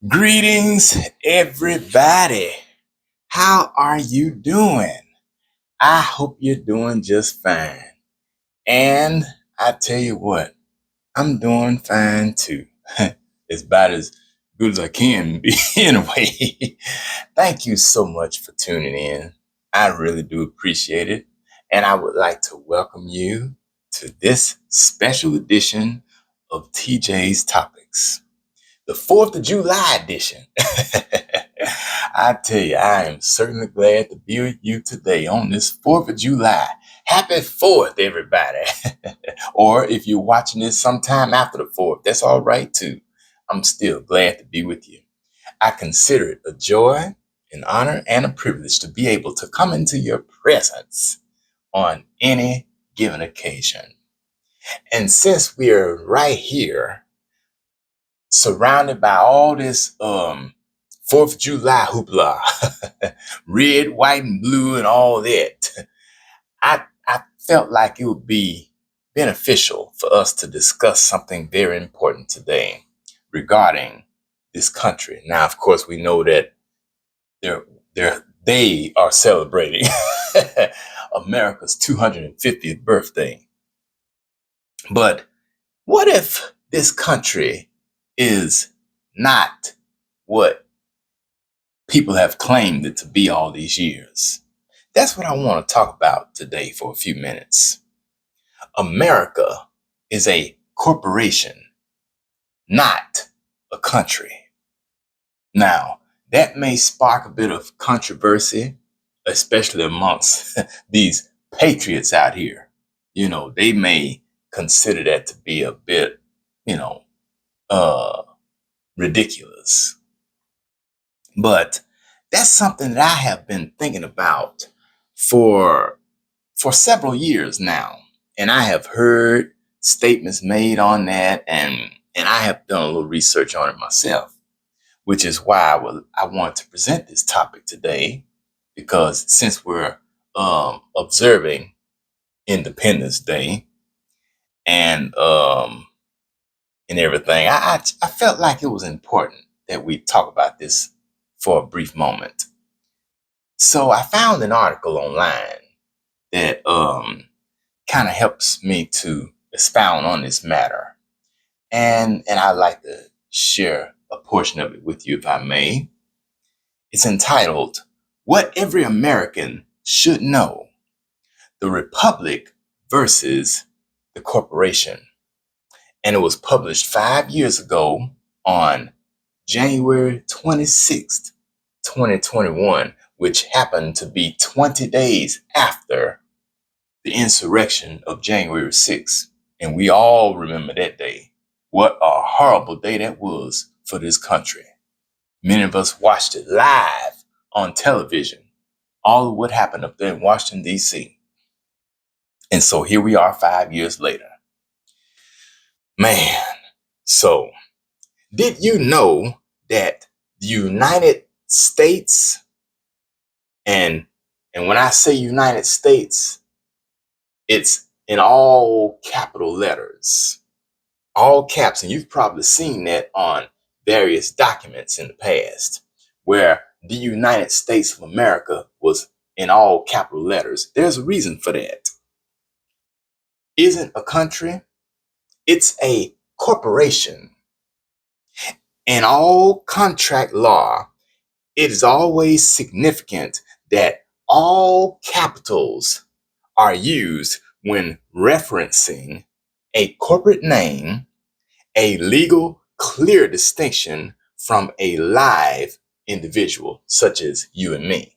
Greetings, everybody. How are you doing? I hope you're doing just fine. And I tell you what, I'm doing fine too. It's about as good as I can be anyway. Thank you so much for tuning in. I really do appreciate it. And I would like to welcome you to this special edition of TJ's Topics, the 4th of July edition. I tell you, I am certainly glad to be with you today on this 4th of July. Happy 4th, everybody. Or if you're watching this sometime after the 4th, that's all right too. I'm still glad to be with you. I consider it a joy, an honor, and a privilege to be able to come into your presence on any given occasion. And since we're right here, surrounded by all this 4th of July hoopla, red, white, and blue, and all that, I felt like it would be beneficial for us to discuss something very important today regarding this country. Now, of course, we know that they are celebrating America's 250th birthday. But what if this country is not what people have claimed it to be all these years? That's what I want to talk about today for a few minutes. America is a corporation, not a country. Now, that may spark a bit of controversy, especially amongst these patriots out here. They may consider that to be a bit, uh, ridiculous. But that's something that I have been thinking about for several years now. And I have heard statements made on that, and I have done a little research on it myself, which is why I want to present this topic today, because since we're observing Independence Day and everything, I felt like it was important that we talk about this for a brief moment. So I found an article online that kind of helps me to expound on this matter. And I'd like to share a portion of it with you, if I may. It's entitled, What Every American Should Know: The Republic versus the Corporation. And it was published 5 years ago on January 26th, 2021, which happened to be 20 days after the insurrection of January 6th. And we all remember that day. What a horrible day that was for this country. Many of us watched it live on television, all of what happened up there in Washington, D.C. And so here we are 5 years later. Man, so did you know that the United States, and when I say United States, it's in all capital letters, all caps. And you've probably seen that on various documents in the past where the United States of America was in all capital letters. There's a reason for that. Isn't a country, it's a corporation. In all contract law, it is always significant that all capitals are used when referencing a corporate name, a legal clear distinction from a live individual such as you and me.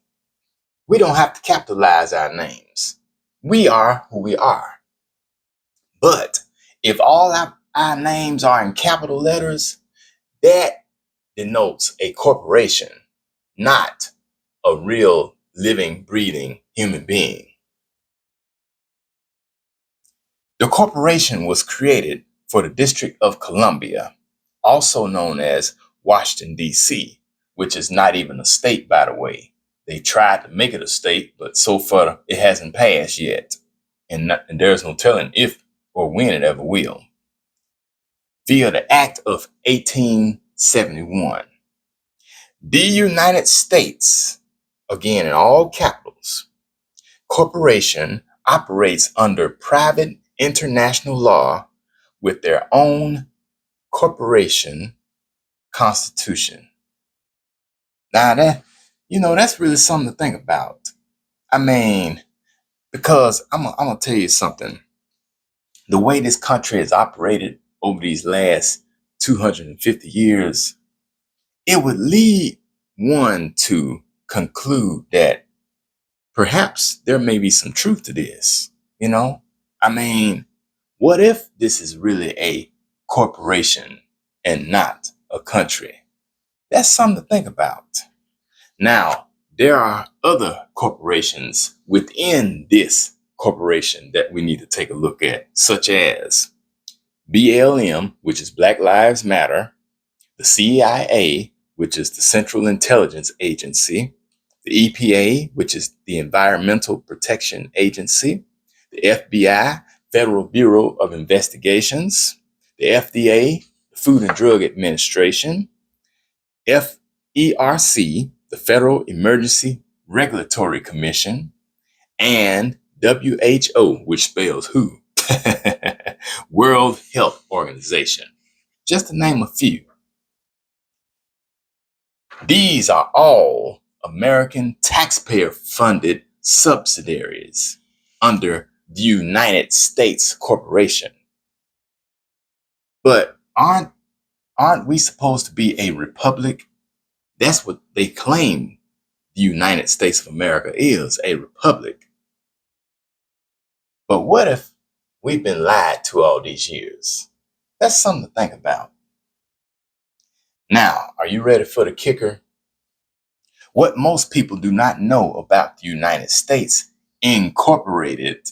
We don't have to capitalize our names. We are who we are. But if all our names are in capital letters, that denotes a corporation, not a real living, breathing human being. The corporation was created for the District of Columbia, also known as Washington, D.C., which is not even a state, by the way. They tried to make it a state, but so far it hasn't passed yet. And there's no telling if or when it ever will. Via the Act of 1871, The United States, again in all capitals, corporation operates under private international law with their own corporation constitution. Now that's really something to think about. I mean, because I'm gonna tell you something. The way this country has operated over these last 250 years, it would lead one to conclude that perhaps there may be some truth to this. I mean, what if this is really a corporation and not a country? That's something to think about. Now, there are other corporations within this corporation that we need to take a look at, such as BLM, which is Black Lives Matter, the CIA, which is the Central Intelligence Agency, the EPA, which is the Environmental Protection Agency, the FBI, Federal Bureau of Investigations, the FDA, the Food and Drug Administration, FERC, the Federal Emergency Regulatory Commission, and WHO, which spells WHO, World Health Organization, just to name a few. These are all American taxpayer-funded subsidiaries under the United States Corporation. But aren't we supposed to be a republic? That's what they claim the United States of America is, a republic. But what if we've been lied to all these years? That's something to think about. Now, are you ready for the kicker? What most people do not know about the United States Incorporated,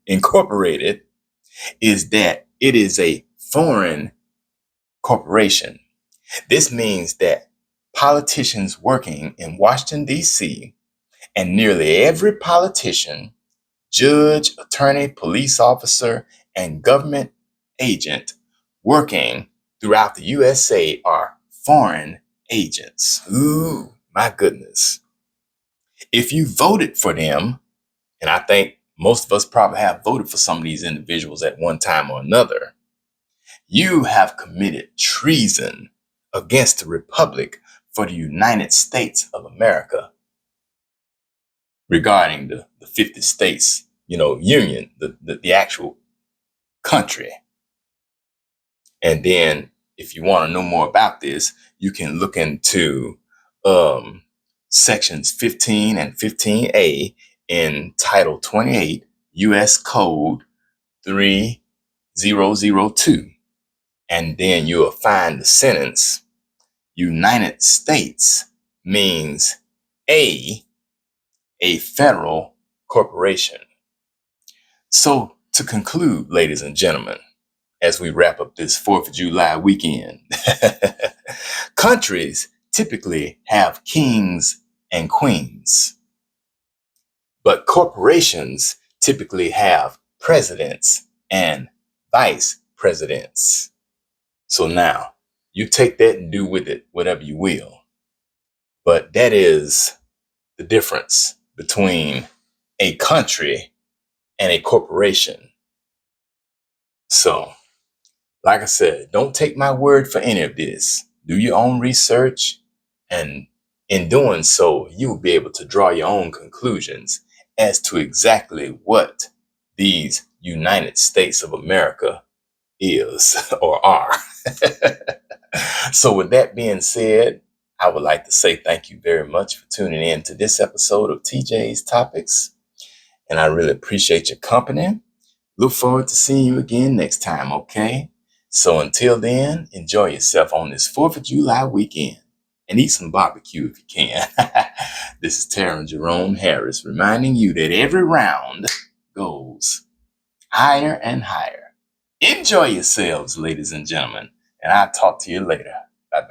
incorporated, is that it is a foreign corporation. This means that politicians working in Washington, D.C., and nearly every politician, judge, attorney, police officer, and government agent working throughout the USA are foreign agents. Ooh, my goodness. If you voted for them, and I think most of us probably have voted for some of these individuals at one time or another, you have committed treason against the Republic for the United States of America regarding the 50 states, union, the actual country. And then if you want to know more about this, you can look into sections 15 and 15A in Title 28, U.S. Code 3002. And then you'll find the sentence, United States means a federal corporation. So to conclude, ladies and gentlemen, as we wrap up this 4th of July weekend, countries typically have kings and queens, but corporations typically have presidents and vice presidents. So now you take that and do with it whatever you will. But that is the difference between a country and a corporation. So, like I said, don't take my word for any of this. Do your own research, and in doing so, you will be able to draw your own conclusions as to exactly what these United States of America is or are. So with that being said, I would like to say thank you very much for tuning in to this episode of TJ's Topics. And I really appreciate your company. Look forward to seeing you again next time, okay? So until then, enjoy yourself on this 4th of July weekend and eat some barbecue if you can. This is Taryn Jerome Harris reminding you that every round goes higher and higher. Enjoy yourselves, ladies and gentlemen, and I'll talk to you later.